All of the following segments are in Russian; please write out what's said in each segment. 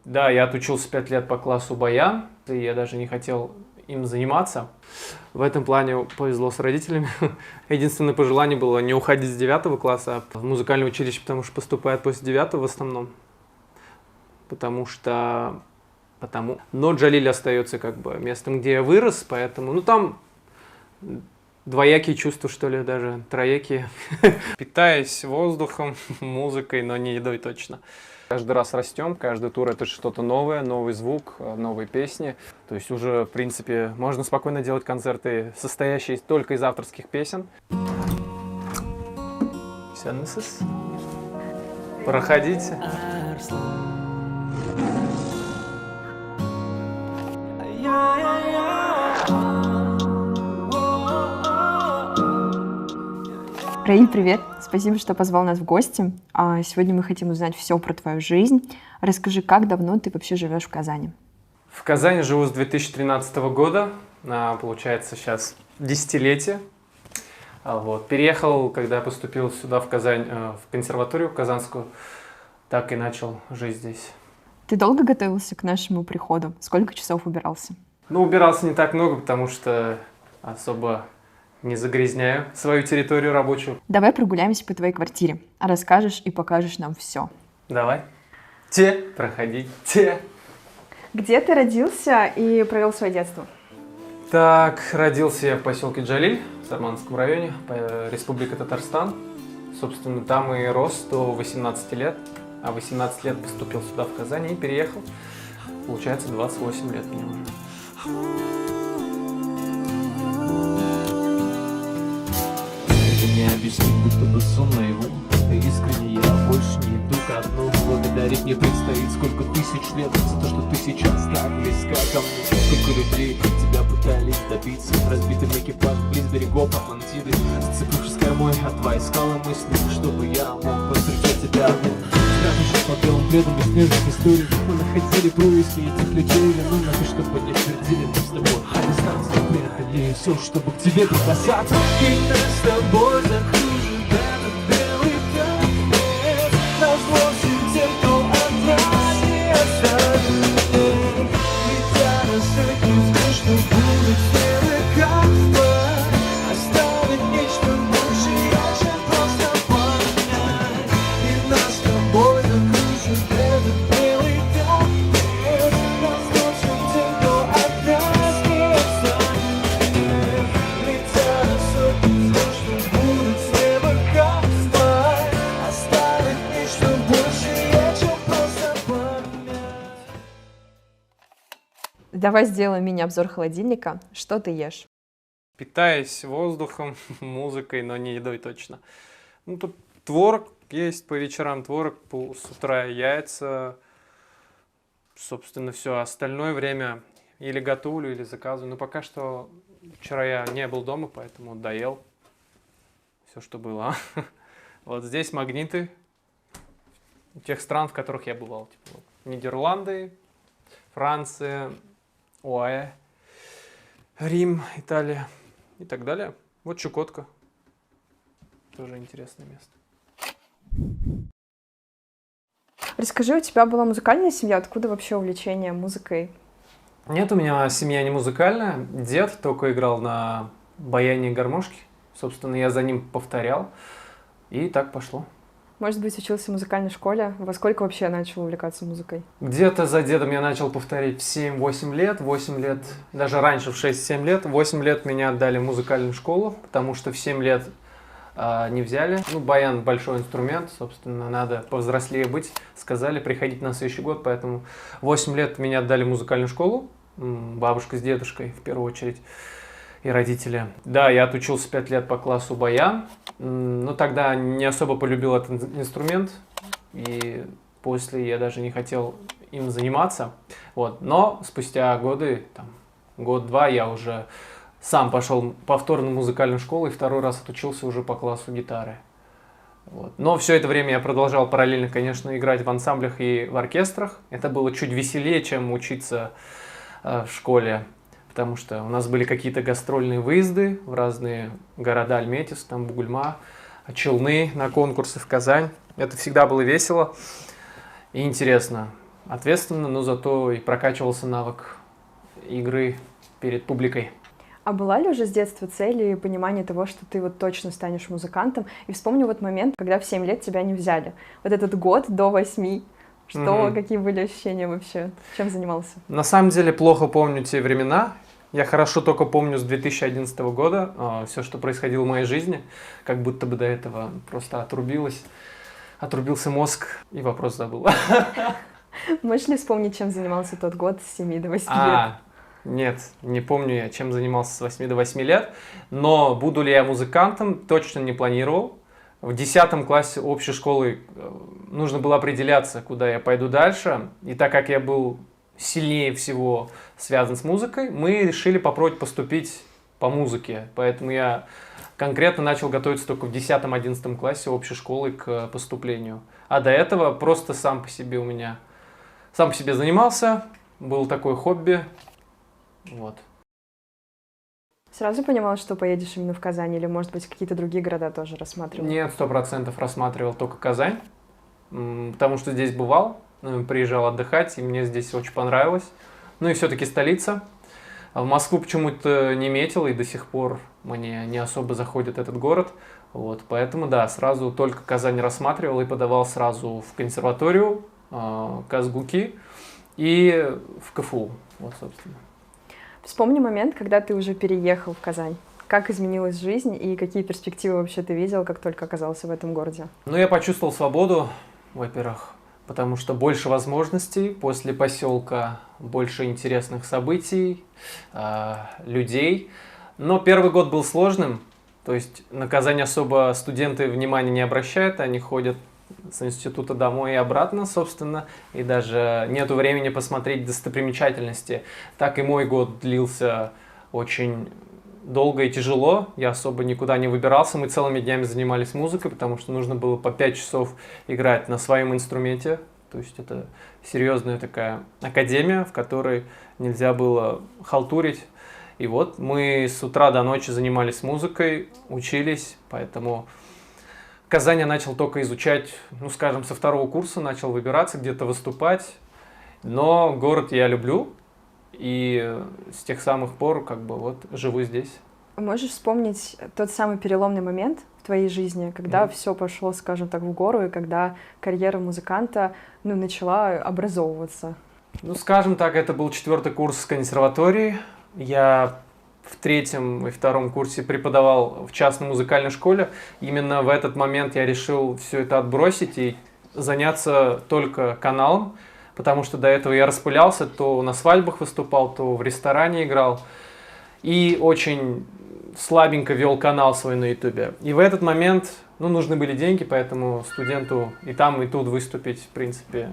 Да, я отучился 5 лет по классу баян, и я даже не хотел им заниматься. В этом плане повезло с родителями. Единственное пожелание было не уходить с 9 класса в музыкальное училище, потому что поступают после 9 в основном. Но Джалиль остается как бы местом, где я вырос, поэтому, ну там двоякие чувства, что ли, даже троякие. Питаюсь воздухом, музыкой, но не едой точно. Каждый раз растем, каждый тур это что-то новое, новый звук, новые песни. То есть уже, в принципе, можно спокойно делать концерты, состоящие только из авторских песен. Сенсис. Проходите. Раиль, привет! Спасибо, что позвал нас в гости. Сегодня мы хотим узнать все про твою жизнь. Расскажи, как давно ты вообще живешь в Казани? В Казани живу с 2013 года. Получается, сейчас десятилетие. Переехал, когда я поступил сюда, в Казань, в консерваторию казанскую. Так и начал жить здесь. Ты долго готовился к нашему приходу? Сколько часов убирался? Ну, убирался не так много, потому что особо не загрязняю свою территорию рабочую. Давай прогуляемся по твоей квартире. Расскажешь и покажешь нам все. Давай. Проходите. Где ты родился и провел свое детство? Так, родился я в поселке Джалиль, в Сарманском районе, Республика Татарстан. Собственно, там и рос до 18 лет. А 18 лет поступил сюда, в Казань, и переехал. Получается, 28 лет мне уже. Не объяснить, будто бы сон наяву. Искренне я больше не иду ко дну. Благодарить мне предстоит сколько тысяч лет за то, что ты сейчас так близка ко мне. Сколько людей тебя пытались добиться. Разбитым экипажем близ берегов Атлантиды. Зацепившись кормой от твоей скалы мысли, чтобы я мог повстречать тебя одну. Спрятавшись под белым пледом беснежных историй, мы находили происки этих людей. Но надо, чтобы не твердили мы с тобой. А дистанция преодолею все, чтобы к тебе прикасаться. И нас с тобой закружит этот белый танец. Нас бросит те, кто от нас не останется. Ведь я рассыпаюсь, то, что будет смело как спать. Оставить нечто большее, чем просто понять. И нас с тобой закружит этот белый танец. Нас бросит те, кто от нас не останется. Ведь я рассыпаюсь, то, что будет смело как спать. Оставить нечто большее, чем просто понять. Давай сделаем мини-обзор холодильника. Что ты ешь? Питаюсь воздухом, музыкой, но не едой точно. Ну, тут творог есть по вечерам, с утра яйца. Собственно, все. Остальное время или готовлю, или заказываю. Но пока что вчера я не был дома, поэтому доел все, что было. Вот здесь магниты тех стран, в которых я бывал. Типа, Нидерланды, Франция, ОАЭ, Рим, Италия и так далее. Вот Чукотка. Тоже интересное место. Расскажи, у тебя была музыкальная семья? Откуда вообще увлечение музыкой? Нет, у меня семья не музыкальная. Дед только играл на баяне и гармошке. Собственно, я за ним повторял. И так пошло. Может быть, учился в музыкальной школе? Во сколько вообще начал увлекаться музыкой? Где-то за дедом я начал повторить в 7-8 лет. 8 лет, даже раньше в 6-7 лет. 8 лет меня отдали в музыкальную школу, потому что в 7 лет не взяли. Ну, баян большой инструмент, собственно, надо повзрослее быть. Сказали, приходить на следующий год, поэтому 8 лет меня отдали в музыкальную школу. Бабушка с дедушкой, в первую очередь, и родители. Да, я отучился 5 лет по классу баян, но тогда не особо полюбил этот инструмент, и после я даже не хотел им заниматься. Вот. Но спустя годы, год-два, я уже сам пошел повторно в музыкальную школу и второй раз отучился уже по классу гитары. Вот. Но все это время я продолжал параллельно, конечно, играть в ансамблях и в оркестрах. Это было чуть веселее, чем учиться в школе, потому что у нас были какие-то гастрольные выезды в разные города: Альметьевск, Бугульма, Челны, на конкурсы в Казань. Это всегда было весело и интересно. ответственно, но зато и прокачивался навык игры перед публикой. А была ли уже с детства цель и понимание того, что ты вот точно станешь музыкантом? И вспомни вот момент, когда в 7 лет тебя не взяли. Вот этот год до 8. Что, какие были ощущения вообще? Чем занимался? На самом деле плохо помню те времена. Я хорошо только помню с 2011 года все, что происходило в моей жизни. Как будто бы до этого просто отрубился мозг и вопрос забыл. Можешь ли вспомнить, чем занимался тот год с 7 до 8 лет? Нет, не помню я, чем занимался с 8 до 8 лет, но буду ли я музыкантом, точно не планировал. В 10 классе общей школы нужно было определяться, куда я пойду дальше, и так как я был сильнее всего связан с музыкой, мы решили попробовать поступить по музыке, поэтому я конкретно начал готовиться только в 10-11 классе общей школы к поступлению. А до этого просто сам по себе занимался, был такое хобби. Вот. Сразу понимал, что поедешь именно в Казань, или, может быть, какие-то другие города тоже рассматривал? Нет, 100% рассматривал только Казань, потому что здесь бывал, приезжал отдыхать, и мне здесь очень понравилось. Ну и все-таки столица. В Москву почему-то не метил, и до сих пор мне не особо заходит этот город. Вот, поэтому, да, сразу только Казань рассматривал и подавал сразу в консерваторию, КазГУКи и в КФУ. Вот, собственно. Вспомни момент, когда ты уже переехал в Казань. Как изменилась жизнь и какие перспективы вообще ты видел, как только оказался в этом городе? Ну, я почувствовал свободу, во-первых, потому что больше возможностей после поселка, больше интересных событий, людей. Но первый год был сложным, то есть на Казань особо студенты внимания не обращают, они ходят с института домой и обратно, собственно, и даже нету времени посмотреть достопримечательности. Так и мой год длился очень долго и тяжело, я особо никуда не выбирался, мы целыми днями занимались музыкой, потому что нужно было по 5 часов играть на своем инструменте, то есть это серьезная такая академия, в которой нельзя было халтурить. И вот мы с утра до ночи занимались музыкой, учились, поэтому Казань я начал только изучать, ну, скажем, со 2-го курса, начал выбираться, где-то выступать. Но город я люблю, и с тех самых пор, как бы, вот, живу здесь. Можешь вспомнить тот самый переломный момент в твоей жизни, когда все пошло, скажем так, в гору, и когда карьера музыканта, ну, начала образовываться? Ну, скажем так, это был 4-й курс консерватории. Я в 3-м и 2-м курсе преподавал в частной музыкальной школе. Именно в этот момент я решил все это отбросить и заняться только каналом, потому что до этого я распылялся, то на свадьбах выступал, то в ресторане играл. И очень слабенько вел канал свой на ютубе. И в этот момент, ну, нужны были деньги, поэтому студенту и там, и тут выступить, в принципе,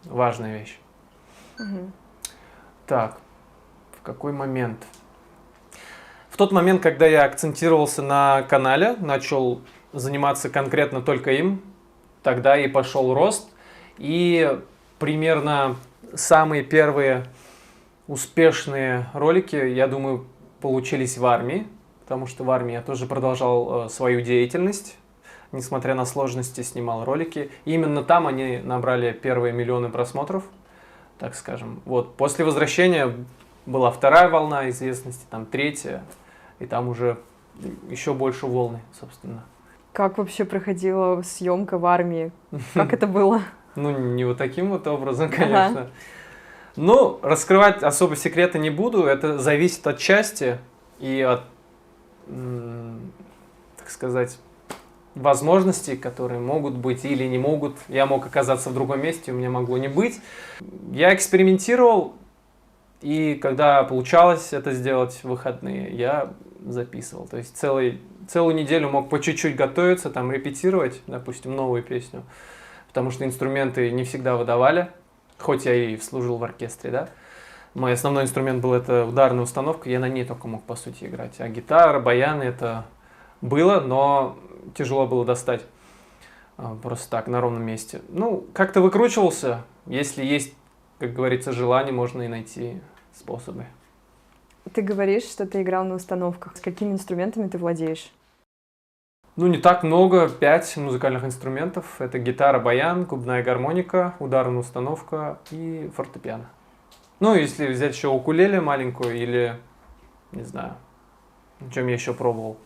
важная вещь. Так. В какой момент? В тот момент, когда я акцентировался на канале, начал заниматься конкретно только им, тогда и пошел рост. И примерно самые первые успешные ролики, я думаю, получились в армии, потому что в армии я тоже продолжал свою деятельность, несмотря на сложности, снимал ролики. И именно там они набрали первые миллионы просмотров, так скажем. Вот. После возвращения была 2-я волна известности, там 3-я, и там уже еще больше волны, собственно. Как вообще проходила съемка в армии? Как это было? Ну, не вот таким вот образом, конечно. Ну, раскрывать особо секреты не буду, это зависит от части и от, так сказать, возможностей, которые могут быть или не могут. Я мог оказаться в другом месте, у меня могло не быть. Я экспериментировал, и когда получалось это сделать в выходные, я записывал. То есть целую неделю мог по чуть-чуть готовиться, там репетировать, допустим, новую песню, потому что инструменты не всегда выдавали, хоть я и служил в оркестре, да. Мой основной инструмент был это ударная установка, я на ней только мог, по сути, играть. А гитара, баяны это было, но тяжело было достать просто так, на ровном месте. Ну, как-то выкручивался, если есть, как говорится, желание, можно и найти способы. Ты говоришь, что ты играл на установках. С какими инструментами ты владеешь? Ну, не так много, 5 музыкальных инструментов. Это гитара, баян, губная гармоника, ударная установка и фортепиано. Ну, если взять еще укулеле маленькую или, не знаю, чем я еще пробовал.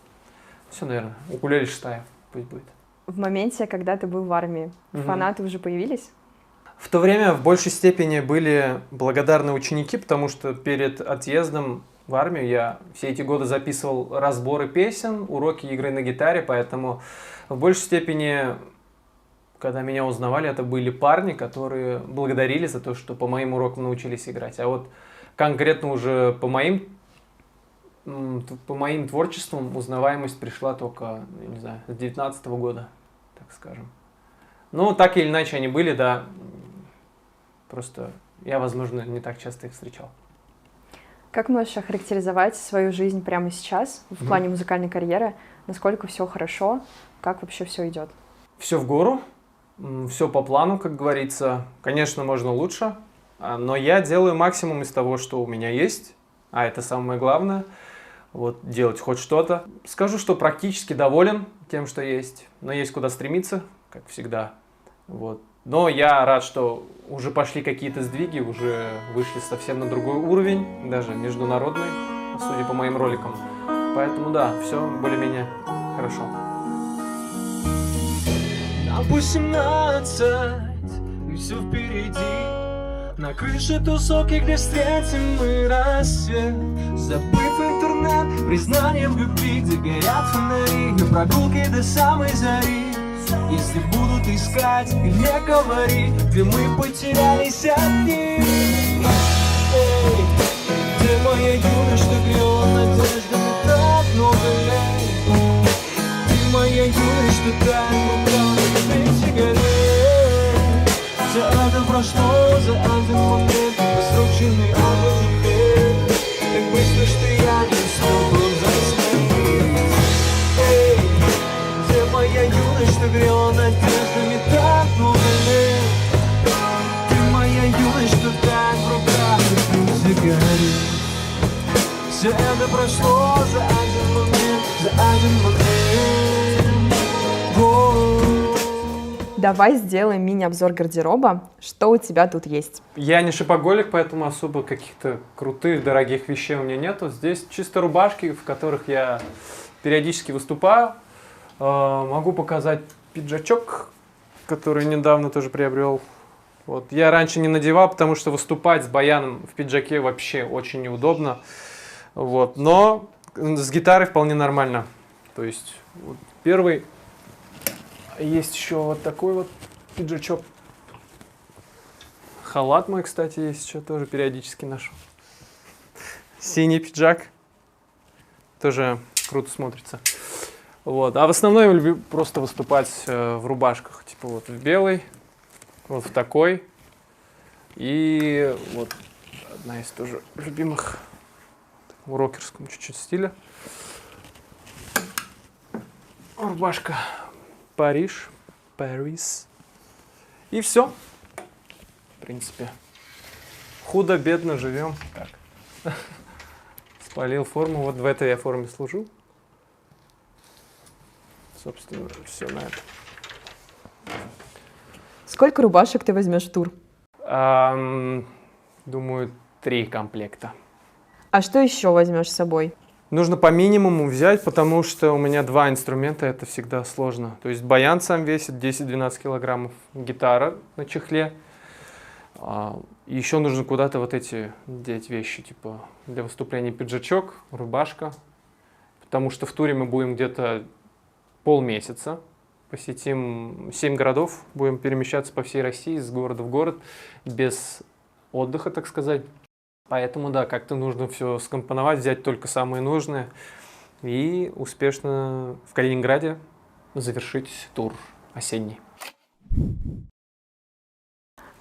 Все, наверное, укулеле 6-я пусть будет. В моменте, когда ты был в армии, фанаты уже появились? В то время в большей степени были благодарны ученики, потому что перед отъездом в армию я все эти годы записывал разборы песен, уроки игры на гитаре, поэтому в большей степени, когда меня узнавали, это были парни, которые благодарили за то, что по моим урокам научились играть. А вот конкретно уже по моим творчествам узнаваемость пришла только, я не знаю, с 19-го года, так скажем. Ну, так или иначе они были, да, просто я, возможно, не так часто их встречал. Как можешь охарактеризовать свою жизнь прямо сейчас в плане музыкальной карьеры? Насколько все хорошо? Как вообще все идет? Все в гору, все по плану, как говорится. Конечно, можно лучше, но я делаю максимум из того, что у меня есть, а это самое главное. Вот, делать хоть что-то. Скажу, что практически доволен тем, что есть, но есть куда стремиться, как всегда. Вот. Но я рад, что уже пошли какие-то сдвиги, уже вышли совсем на другой уровень, даже международный, судя по моим роликам. Поэтому да, все более-менее хорошо. Нам по 17, и все впереди. На крыше тусовки, где встретим мы рассвет. Забыв интернет, признанием в любви, где горят фонари, на прогулке до самой зари. Если будут искать, и не говори, где мы потерялись одни. Эй, где моя юность, что грела надеждами так много лет? Ты моя юность, что так руками без сигарет. За это прошло, за один момент, посроченный огонь лет. Так быстро, что я не успел был заснуть. Эй, где моя юность, что грела надеждами так много лет? Ты моя юность, что так в руках сигарет. Все это прошло за один момент, за один момент. Давай сделаем мини-обзор гардероба. Что у тебя тут есть? Я не шопоголик, поэтому особо каких-то крутых, дорогих вещей у меня нету. Здесь чисто рубашки, в которых я периодически выступаю. Могу показать пиджачок, который недавно тоже приобрел. Вот. Я раньше не надевал, потому что выступать с баяном в пиджаке вообще очень неудобно. Вот. Но с гитарой вполне нормально. То есть вот первый. Есть еще вот такой вот пиджачок. Халат мой, кстати, есть еще, тоже периодически ношу. Синий пиджак. Тоже круто смотрится. Вот. А в основном я люблю просто выступать в рубашках. Типа вот в белой, вот в такой. И вот одна из тоже любимых в рокерском чуть-чуть стиле. Рубашка Париж. И все. В принципе. Худо-бедно живем. Так. Спалил форму. Вот в этой я форме служу. Собственно, все на это. Сколько рубашек ты возьмешь в тур? Думаю, 3 комплекта. А что еще возьмешь с собой? Нужно по минимуму взять, потому что у меня 2 инструмента, это всегда сложно. То есть баян сам весит 10-12 килограммов, гитара на чехле. Еще нужно куда-то вот эти деть вещи, типа для выступления пиджачок, рубашка. Потому что в туре мы будем где-то полмесяца. Посетим 7 городов, будем перемещаться по всей России, из города в город, без отдыха, так сказать. Поэтому, да, как-то нужно все скомпоновать, взять только самое нужное и успешно в Калининграде завершить тур осенний.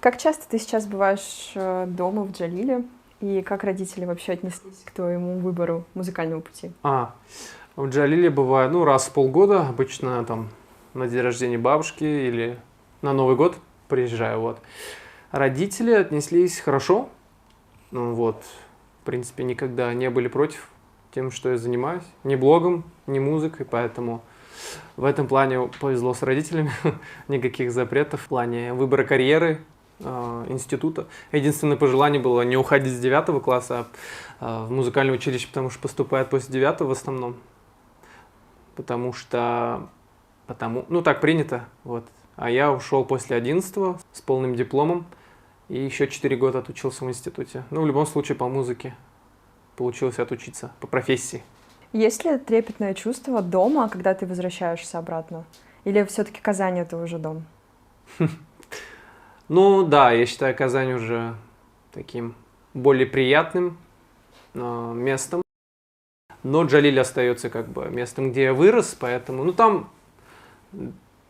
Как часто ты сейчас бываешь дома в Джалиле? И как родители вообще отнеслись к твоему выбору музыкального пути? В Джалиле бываю, раз в полгода, обычно там на день рождения бабушки или на Новый год приезжаю, вот. Родители отнеслись хорошо. В принципе, никогда не были против тем, что я занимаюсь. Ни блогом, ни музыкой, поэтому В этом плане повезло с родителями, никаких запретов в плане выбора карьеры, института. Единственное пожелание было не уходить с 9 класса в музыкальное училище, потому что поступают после 9 в основном. Ну так принято, вот. А я ушел после 11 с полным дипломом и еще 4 года отучился в институте. Ну, в любом случае, по музыке получилось отучиться, по профессии. Есть ли трепетное чувство дома, когда ты возвращаешься обратно? Или все-таки Казань — это уже дом? Ну да, я считаю Казань уже таким более приятным местом. Но Джалиль остается как бы местом, где я вырос, поэтому, ну там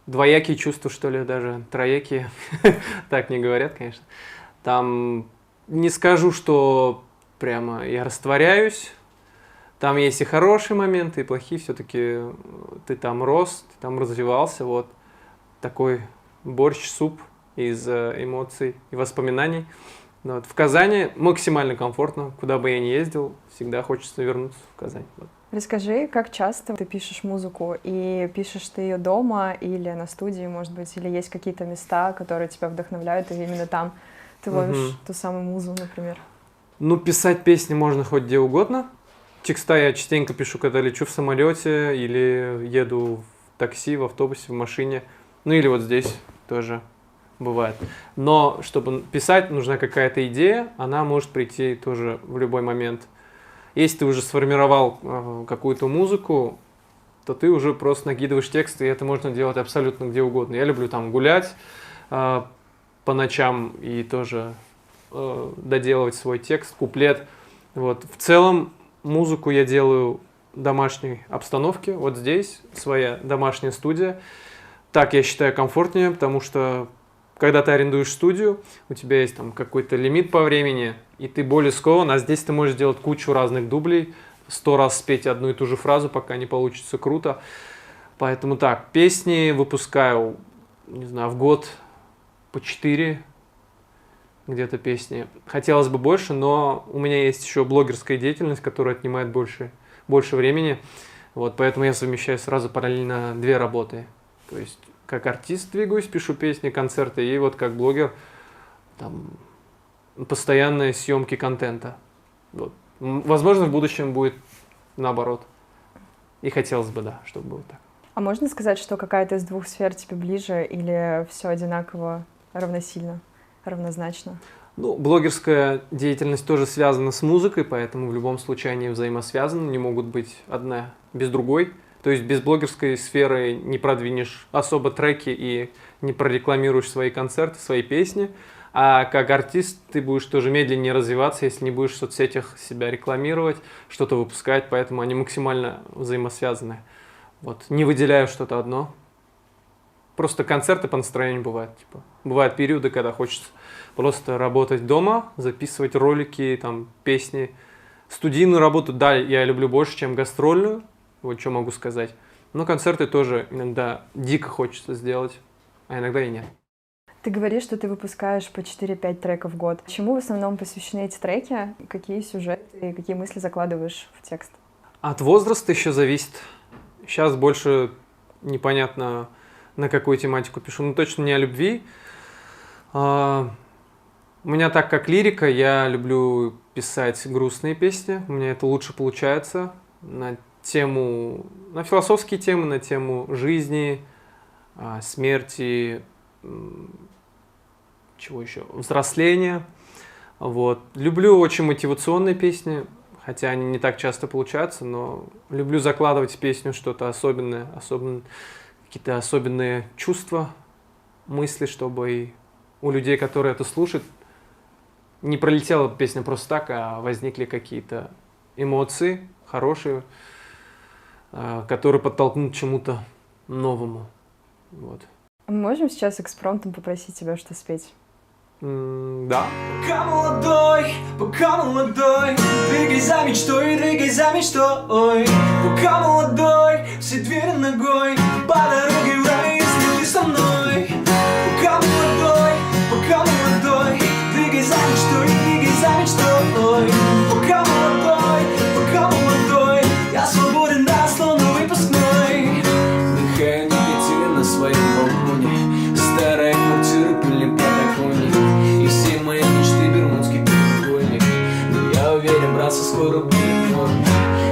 двоякие чувства, что ли, даже троякие, так не говорят, конечно. Там не скажу, что прямо я растворяюсь, там есть и хорошие моменты, и плохие, все-таки ты там рос, ты там развивался, вот такой борщ, суп из эмоций и воспоминаний. Вот. В Казани максимально комфортно, куда бы я ни ездил, всегда хочется вернуться в Казань. Вот. Расскажи, как часто ты пишешь музыку, и пишешь ты ее дома или на студии, может быть, или есть какие-то места, которые тебя вдохновляют, и именно там ты ловишь ту самую музу, например? Ну, писать песни можно хоть где угодно. Текста я частенько пишу, когда лечу в самолете или еду в такси, в автобусе, в машине. Ну или вот здесь тоже бывает. Но чтобы писать, нужна какая-то идея, она может прийти тоже в любой момент. Если ты уже сформировал какую-то музыку, то ты уже просто накидываешь текст, и это можно делать абсолютно где угодно. Я люблю там гулять по ночам и тоже доделывать свой текст, куплет. Вот. В целом музыку я делаю в домашней обстановке. Вот здесь своя домашняя студия. Так, я считаю, комфортнее, потому что когда ты арендуешь студию, у тебя есть там какой-то лимит по времени, и ты более скован, а здесь ты можешь делать кучу разных дублей, 100 раз спеть одну и ту же фразу, пока не получится круто. Поэтому так, песни выпускаю, не знаю, в год по 4 где-то песни. Хотелось бы больше, но у меня есть еще блогерская деятельность, которая отнимает больше времени. Вот, поэтому я совмещаю сразу параллельно 2 работы. То есть как артист двигаюсь, пишу песни, концерты, и вот как блогер там, постоянные съемки контента. Вот. Возможно, в будущем будет наоборот. И хотелось бы, да, чтобы было так. А можно сказать, что какая-то из 2 сфер тебе ближе, или все одинаково равносильно, равнозначно? Ну, блогерская деятельность тоже связана с музыкой, поэтому в любом случае они взаимосвязаны, не могут быть одна без другой. То есть без блогерской сферы не продвинешь особо треки и не прорекламируешь свои концерты, свои песни. А как артист ты будешь тоже медленнее развиваться, если не будешь в соцсетях себя рекламировать, что-то выпускать, поэтому они максимально взаимосвязаны. Вот. Не выделяю что-то одно. Просто концерты по настроению бывают. Типа. Бывают периоды, когда хочется просто работать дома, записывать ролики, там, песни. Студийную работу, да, я люблю больше, чем гастрольную. Вот что могу сказать. Но концерты тоже иногда дико хочется сделать, а иногда и нет. Ты говоришь, что ты выпускаешь по 4-5 треков в год. Чему в основном посвящены эти треки? Какие сюжеты и какие мысли закладываешь в текст? От возраста еще зависит. Сейчас больше непонятно, на какую тематику пишу. Ну, точно не о любви. У меня так как лирика, я люблю писать грустные песни. У меня это лучше получается. На философские темы, на тему жизни, смерти, чего еще, взросления. Вот. Люблю очень мотивационные песни, хотя они не так часто получаются, но люблю закладывать в песню что-то особенное, какие-то особенные чувства, мысли, чтобы и у людей, которые это слушают, не пролетела песня просто так, а возникли какие-то эмоции хорошие, которые подтолкнут к чему-то новому. Вот. Мы можем сейчас экспромтом попросить тебя что спеть? Да. Пока молодой, двигай за мечтой, двигай за мечтой. Пока молодой, все двери ногой, по дороге в рай, если ты со мной. Пока молодой, двигай за мечтой, двигай за мечтой. Пока молодой, я свободен, да, словно выпускной. остался свой рубль.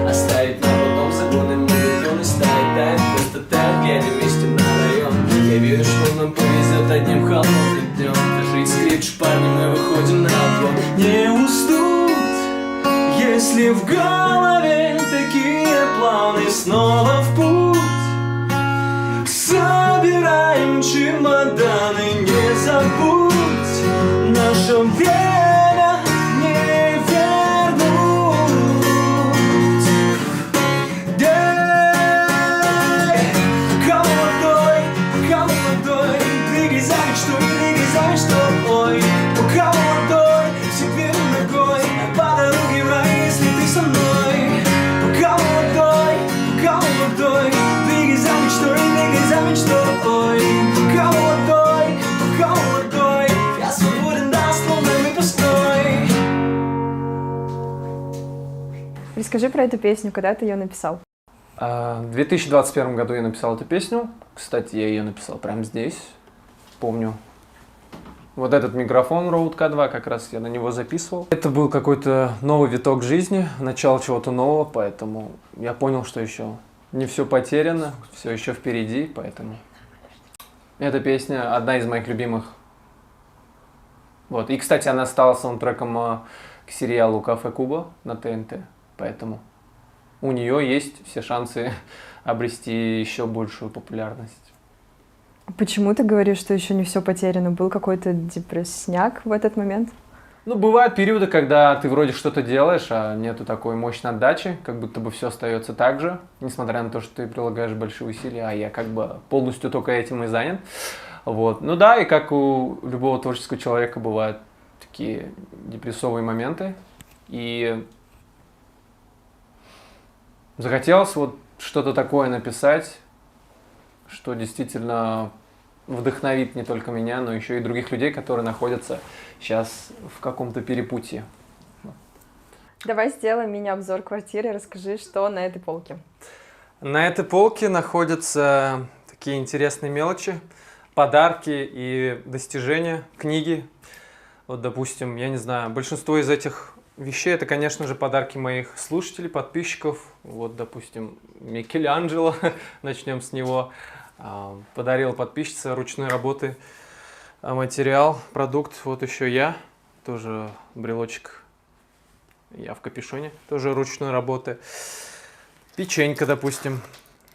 Оставить на потом загоны мудотон и ставить тает, просто тает, глядя вместе на район. Я верю, что нам повезет одним холодным днем. Даже искришь, парни, мы выходим на отлом. Не уснуть, если в голове такие планы. Снова в путь собираем чемоданы. Не забудь, наше время не вернуть. Пока молодой, двигай за мечтой, двигай за мечтой. Пока молодой, все вверх ногой, по дороге в рай, если ты со мной. Пока молодой, двигай за мечтой, двигай за мечтой. Пока молодой, я свободен, да, словно выпускной. Расскажи про эту песню, когда ты ее написал. В 2021 году я написал эту песню. Кстати, я ее написал прямо здесь. Помню. Вот этот микрофон Rode K2, как раз я на него записывал. Это был какой-то новый виток жизни, начало чего-то нового, поэтому я понял, что еще не все потеряно, все еще впереди, поэтому... Эта песня одна из моих любимых. Вот. И, кстати, она стала саундтреком к сериалу «Кафе Куба» на ТНТ, поэтому у нее есть все шансы обрести еще большую популярность. Почему ты говоришь, что еще не все потеряно? Был какой-то депрессняк в этот момент? Ну, бывают периоды, когда ты вроде что-то делаешь, а нету такой мощной отдачи, как будто бы все остается так же, несмотря на то, что ты прилагаешь большие усилия, а я как бы полностью только этим и занят. Вот. Ну да, и как у любого творческого человека бывают такие депрессовые моменты. И захотелось вот что-то такое написать, что действительно вдохновит не только меня, но еще и других людей, которые находятся сейчас в каком-то перепутье. Давай сделаем мини-обзор квартиры. Расскажи, что на этой полке. На этой полке находятся такие интересные мелочи, подарки и достижения, книги. Вот, допустим, я не знаю, большинство из этих вещей это, конечно же, подарки моих слушателей, подписчиков. Вот, допустим, Микеланджело, начнем с него. Подарил подписчице ручной работы материал, продукт. Вот еще я, тоже брелочек, я в капюшоне, тоже ручной работы. Печенька, допустим,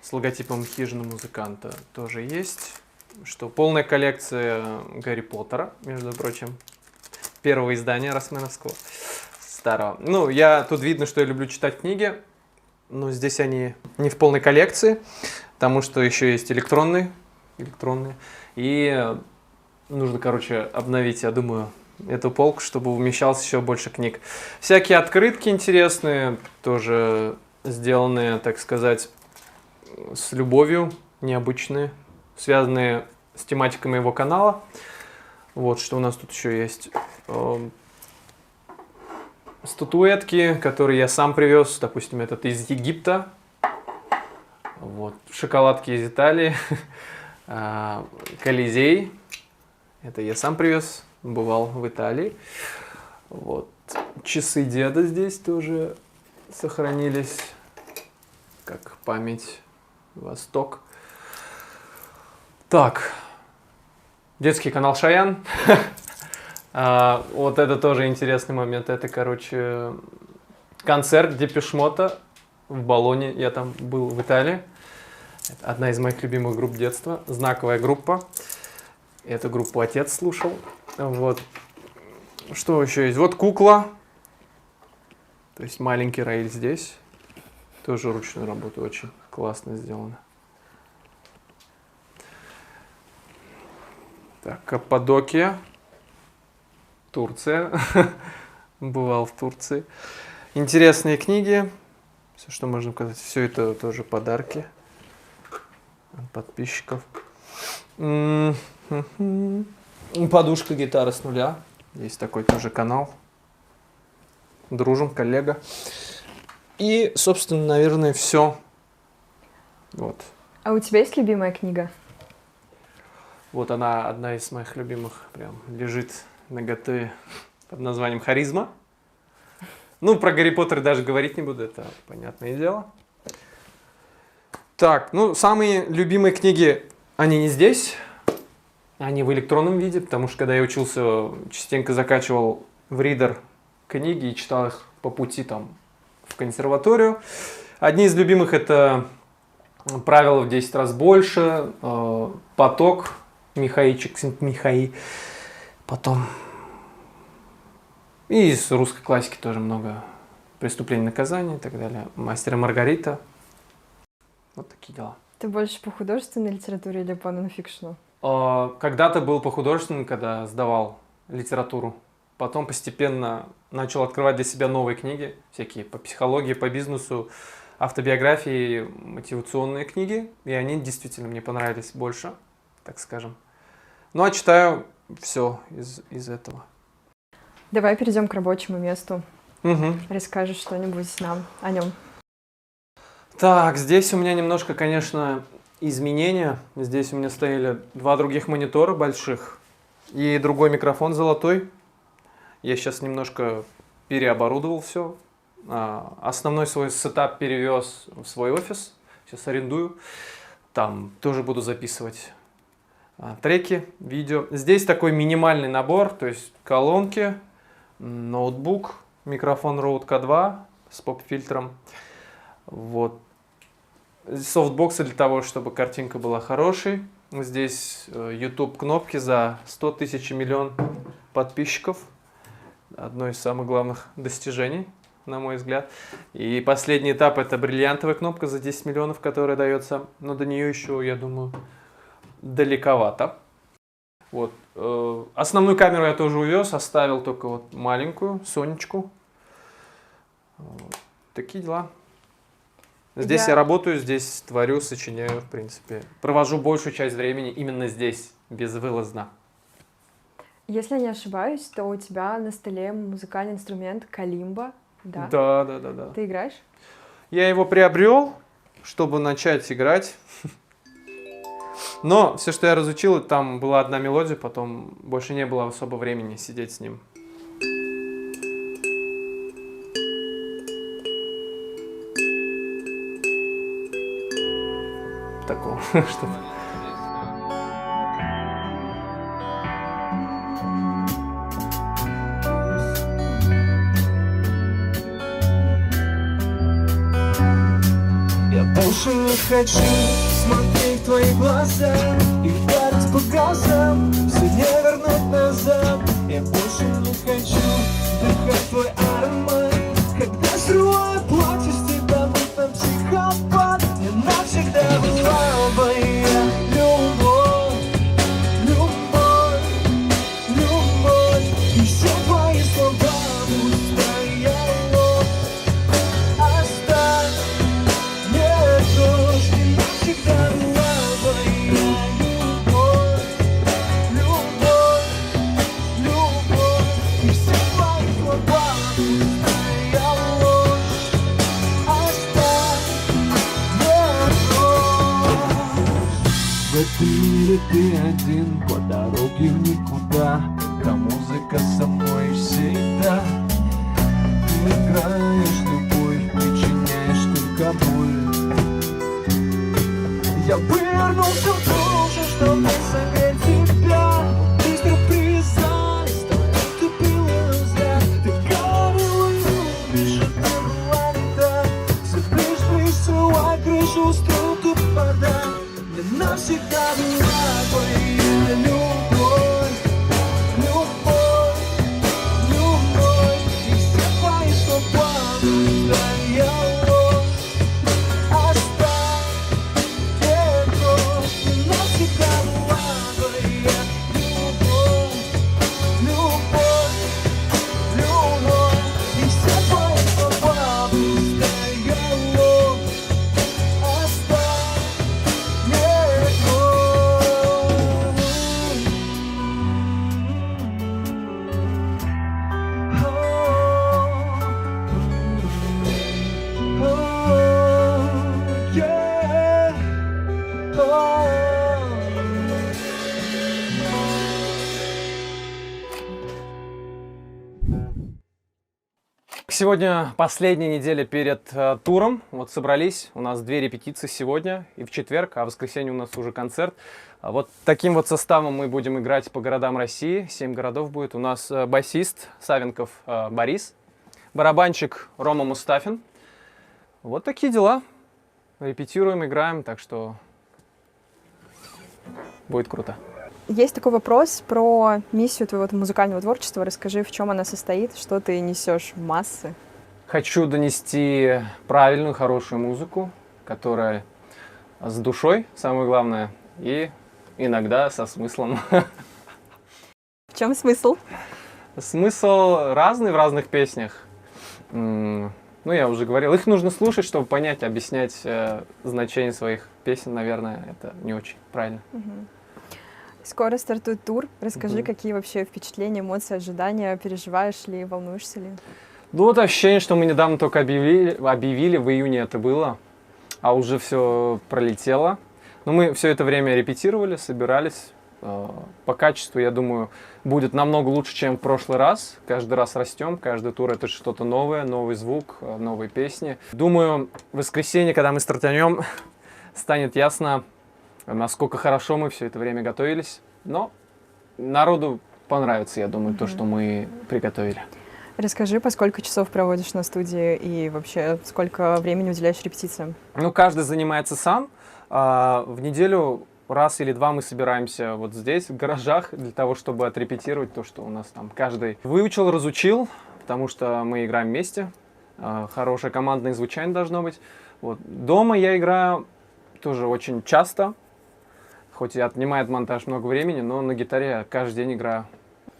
с логотипом хижины музыканта тоже есть. Что полная коллекция Гарри Поттера, между прочим, первого издания Росменовского, старого. Ну, тут видно, что я люблю читать книги, но здесь они не в полной коллекции, потому что еще есть электронные. И нужно, короче, обновить, я думаю, эту полку, чтобы умещалось еще больше книг. Всякие открытки интересные, тоже сделанные, так сказать, с любовью, необычные, связанные с тематикой моего канала. Вот, что у нас тут еще есть. Статуэтки, которые я сам привез, допустим, этот из Египта. Вот, шоколадки из Италии. Колизей. Это я сам привез, бывал в Италии. Вот. Часы деда здесь тоже сохранились, как память Восток. Так, детский канал Шаян. Вот это тоже интересный момент. Это, короче, концерт Депеш Мода в Болоне. Я там был в Италии. Это одна из моих любимых групп детства. Знаковая группа. Эту группу отец слушал. Вот. Что еще есть? Вот кукла. То есть маленький Раиль здесь. Тоже ручную работу. Очень классно сделано. Так, Каппадокия. Турция. Бывал в Турции. Интересные книги. Все, что можно сказать. Все это тоже подарки от подписчиков. Подушка гитара с нуля. Есть такой тоже канал. Дружим, коллега. И, собственно, наверное, все. Вот. А у тебя есть любимая книга? Вот она, одна из моих любимых, прям лежит наготове под названием «Харизма». Ну, про Гарри Поттер даже говорить не буду, это понятное дело. Так, ну, самые любимые книги, они не здесь, они в электронном виде, потому что когда я учился, частенько закачивал в ридер книги и читал их по пути там в консерваторию. Одни из любимых это «Правила в 10 раз больше», «Поток», Михаи. Потом и из русской классики тоже много «Преступление и наказание» и так далее. «Мастер и Маргарита». Вот такие дела. Ты больше по художественной литературе или по нонфикшну? Когда-то был по художественному, когда сдавал литературу. Потом постепенно начал открывать для себя новые книги, всякие по психологии, по бизнесу, автобиографии, мотивационные книги. И они действительно мне понравились больше, так скажем. Ну, а читаю все из этого. Давай перейдем к рабочему месту. Угу. Расскажешь что-нибудь нам о нем. Так, здесь у меня немножко, конечно, изменения. Здесь у меня стояли 2 других монитора больших и другой микрофон золотой. Я сейчас немножко переоборудовал все. Основной свой сетап перевез в свой офис. Сейчас арендую. Там тоже буду записывать треки, видео. Здесь такой минимальный набор, то есть колонки, ноутбук, микрофон Rode K2 с поп-фильтром. Вот. Софтбоксы для того, чтобы картинка была хорошей. Здесь YouTube кнопки за 100 тысяч и миллион подписчиков. Одно из самых главных достижений, на мой взгляд. И последний этап — это бриллиантовая кнопка за 10 миллионов, которая дается. Но до нее еще, я думаю, далековато. Вот. Основную камеру я тоже увез, оставил только вот маленькую, Сонечку. Вот. Такие дела. Здесь я работаю, здесь творю, сочиняю, в принципе. Провожу большую часть времени именно здесь, безвылазно. Если я не ошибаюсь, то у тебя на столе музыкальный инструмент калимба, да? Да. Ты играешь? Я его приобрел, чтобы начать играть. Но все, что я разучил, там была одна мелодия, потом больше не было особо времени сидеть с ним. Такого, чтобы... Я больше не хочу смотреть в твои глаза и вдарить по газам, все не вернуть назад. Я больше не хочу вдыхать твой аромат, когда срываю платье с тебя, будто психопат. Я навсегда была твоя любовь, любовь, любовь. И все твои слова пустая ложь. Оставь мне дождь, и навсегда была твоя любовь, любовь, любовь. И все твои слова пустая ложь. Оставь мне дождь. В этом мире ты один, по дороге в никуда, когда музыка со мной всегда. Ты играешь любовь, причиняешь только боль. Я повернулся в душу, чтобы согреть тебя. Быстро привязались, твои тупилый взгляд. Ты говорила, любишь, это была не так. Все ближе, срывай крышу, устрою тут подарок. Мне навсегда была твоя любовь, любовь, любовь. И все твои слова пустая ложь. Оставь мне дождь, мне навсегда была твоя любовь, любовь, любовь. И все твои слова пустая ложь. Оставь мне дождь. сегодня последняя неделя перед туром. Вот собрались, у нас 2 репетиции сегодня и в четверг, а в воскресенье у нас уже концерт. Вот таким вот составом мы будем играть по городам России. 7 городов будет. У нас басист Савенков Борис, барабанщик Рома Мустафин. Вот такие дела. Репетируем, играем, так что будет круто. Есть такой вопрос про миссию твоего музыкального творчества. Расскажи, в чем она состоит, что ты несешь в массы? Хочу донести правильную, хорошую музыку, которая с душой, самое главное, и иногда со смыслом. В чем смысл? Смысл разный в разных песнях. Ну, я уже говорил, их нужно слушать, чтобы понять, объяснять значение своих песен, наверное, это не очень правильно. Скоро стартует тур. Расскажи, какие вообще впечатления, эмоции, ожидания, переживаешь ли, волнуешься ли? Ну, вот ощущение, что мы недавно только объявили, в июне это было, а уже все пролетело. Но мы все это время репетировали, собирались. По качеству, я думаю, будет намного лучше, чем в прошлый раз. Каждый раз растем, каждый тур это что-то новое, новый звук, новые песни. Думаю, в воскресенье, когда мы стартанем, станет ясно, насколько хорошо мы все это время готовились. Но народу понравится, я думаю, то, что мы приготовили. Расскажи, по сколько часов проводишь на студии и вообще сколько времени уделяешь репетициям? Ну, каждый занимается сам. В неделю раз или два мы собираемся вот здесь, в гаражах, для того, чтобы отрепетировать то, что у нас там каждый выучил, разучил, потому что мы играем вместе. Хорошее командное звучание должно быть. Вот. Дома я играю тоже очень часто, хоть и отнимает монтаж много времени, но на гитаре я каждый день играю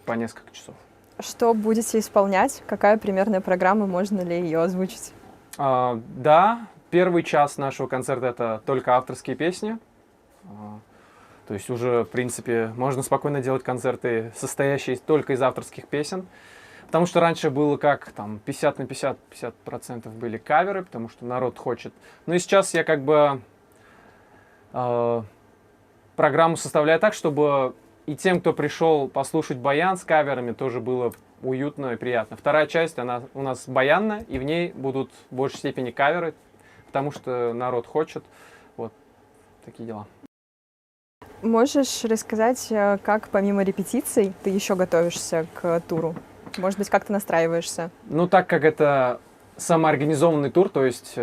по несколько часов. Что будете исполнять? Какая примерная программа? Можно ли ее озвучить? Да, первый час нашего концерта это только авторские песни. То есть уже, в принципе, можно спокойно делать концерты, состоящие только из авторских песен. Потому что раньше было как, там, 50 на 50, 50% были каверы, потому что народ хочет. Ну и сейчас я как бы программу составляю так, чтобы и тем, кто пришел послушать баян с каверами, тоже было уютно и приятно. Вторая часть, она у нас баянная, и в ней будут в большей степени каверы, потому что народ хочет. Вот такие дела. Можешь рассказать, как помимо репетиций ты еще готовишься к туру? Может быть, как ты настраиваешься? Ну, так как это самоорганизованный тур, то есть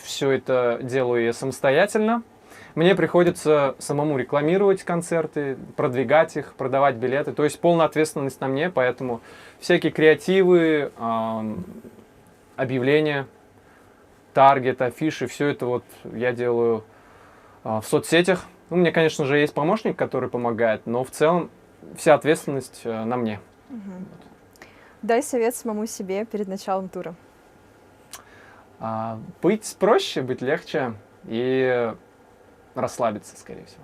все это делаю я самостоятельно, мне приходится самому рекламировать концерты, продвигать их, продавать билеты. То есть полная ответственность на мне, поэтому всякие креативы, объявления, таргет, афиши, все это вот я делаю в соцсетях. У меня, конечно же, есть помощник, который помогает, но в целом вся ответственность на мне. Дай совет самому себе перед началом тура. Быть проще, быть легче и расслабиться, скорее всего.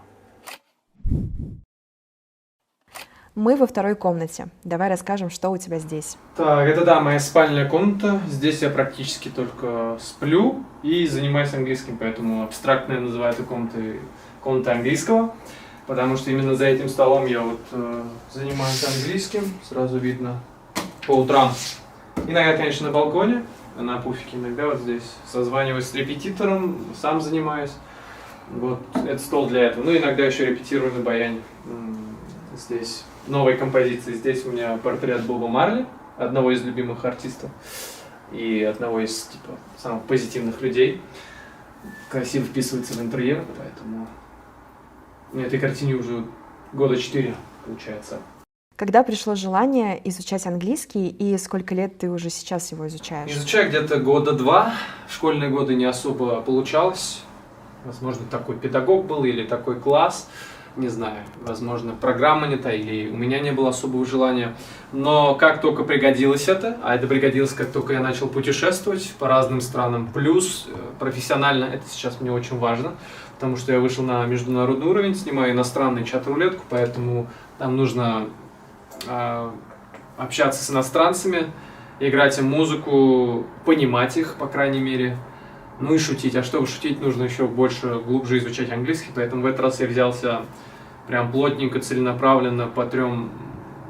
Мы во второй комнате. Давай расскажем, что у тебя здесь. Так, это да, моя спальная комната. Здесь я практически только сплю и занимаюсь английским, поэтому абстрактно я называю эту комнатой английского, потому что именно за этим столом я вот занимаюсь английским, сразу видно, по утрам. Иногда, конечно, на балконе, на пуфике, иногда вот здесь созваниваюсь с репетитором, сам занимаюсь. Вот, это стол для этого. Ну, иногда еще репетирую на баяне. Здесь новые композиции. Здесь у меня портрет Боба Марли, одного из любимых артистов и одного из, типа, самых позитивных людей. Красиво вписывается в интерьер, поэтому этой картине уже года 4, получается. Когда пришло желание изучать английский и сколько лет ты уже сейчас его изучаешь? Изучаю где-то года 2. В школьные годы не особо получалось. Возможно, такой педагог был или такой класс. Не знаю, возможно, программа не та, или у меня не было особого желания. Но как только пригодилось это, а это пригодилось, как только я начал путешествовать по разным странам, плюс профессионально, это сейчас мне очень важно, потому что я вышел на международный уровень, снимаю иностранный чат-рулетку, поэтому там нужно общаться с иностранцами, играть им музыку, понимать их, по крайней мере. Ну и шутить. А чтобы шутить, нужно еще больше, глубже изучать английский. Поэтому в этот раз я взялся прям плотненько, целенаправленно по 3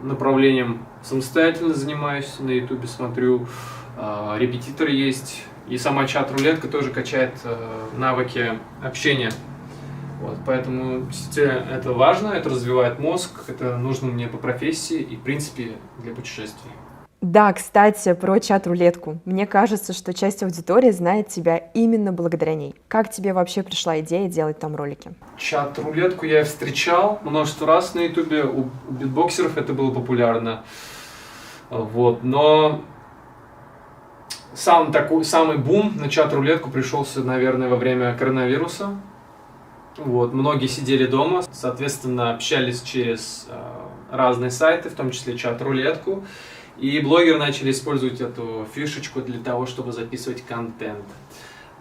направлением самостоятельно занимаюсь, на ютубе смотрю, репетитор есть, и сама чат-рулетка тоже качает навыки общения. Вот, поэтому действительно это важно, это развивает мозг, это нужно мне по профессии и, в принципе, для путешествий. Да, кстати, про чат-рулетку. Мне кажется, что часть аудитории знает тебя именно благодаря ней. Как тебе вообще пришла идея делать там ролики? Чат-рулетку я встречал множество раз на ютубе, у битбоксеров это было популярно. Вот, но самый бум на чат-рулетку пришелся, наверное, во время коронавируса. Вот, многие сидели дома, соответственно, общались через разные сайты, в том числе чат-рулетку. И блогеры начали использовать эту фишечку для того, чтобы записывать контент.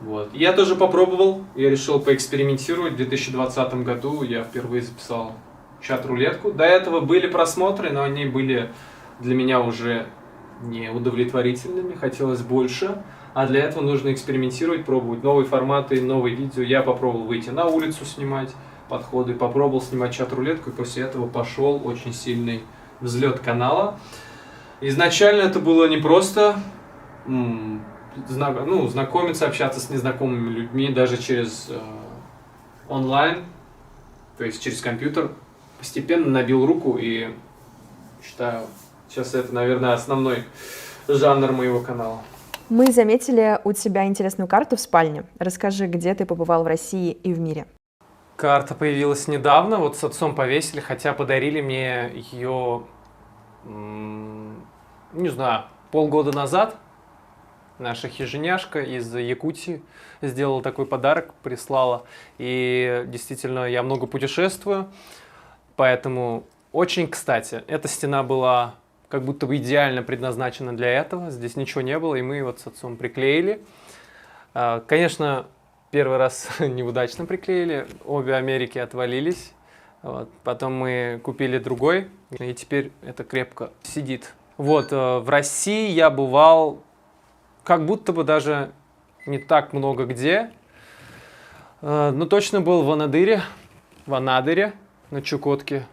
Вот. Я тоже попробовал, я решил поэкспериментировать. В 2020 году я впервые записал чат-рулетку. До этого были просмотры, но они были для меня уже не удовлетворительными, хотелось больше. А для этого нужно экспериментировать, пробовать новые форматы, новые видео. Я попробовал выйти на улицу снимать подходы, попробовал снимать чат-рулетку, и после этого пошел очень сильный взлет канала. Изначально это было непросто знакомиться, общаться с незнакомыми людьми, даже через онлайн, то есть через компьютер. Постепенно набил руку и считаю, сейчас это, наверное, основной жанр моего канала. Мы заметили у тебя интересную карту в спальне. Расскажи, где ты побывал в России и в мире. Карта появилась недавно, вот с отцом повесили, хотя подарили мне ее, не знаю, полгода назад. Наша хижиняшка из Якутии сделала такой подарок, прислала. И действительно, я много путешествую, поэтому очень кстати, эта стена была как будто бы идеально предназначена для этого. Здесь ничего не было, и мы вот с отцом приклеили. Конечно, первый раз неудачно приклеили, обе Америки отвалились. Вот. Потом мы купили другой, и теперь это крепко сидит. Вот, в России я бывал как будто бы даже не так много где. Но точно был в Анадыре, на Чукотке.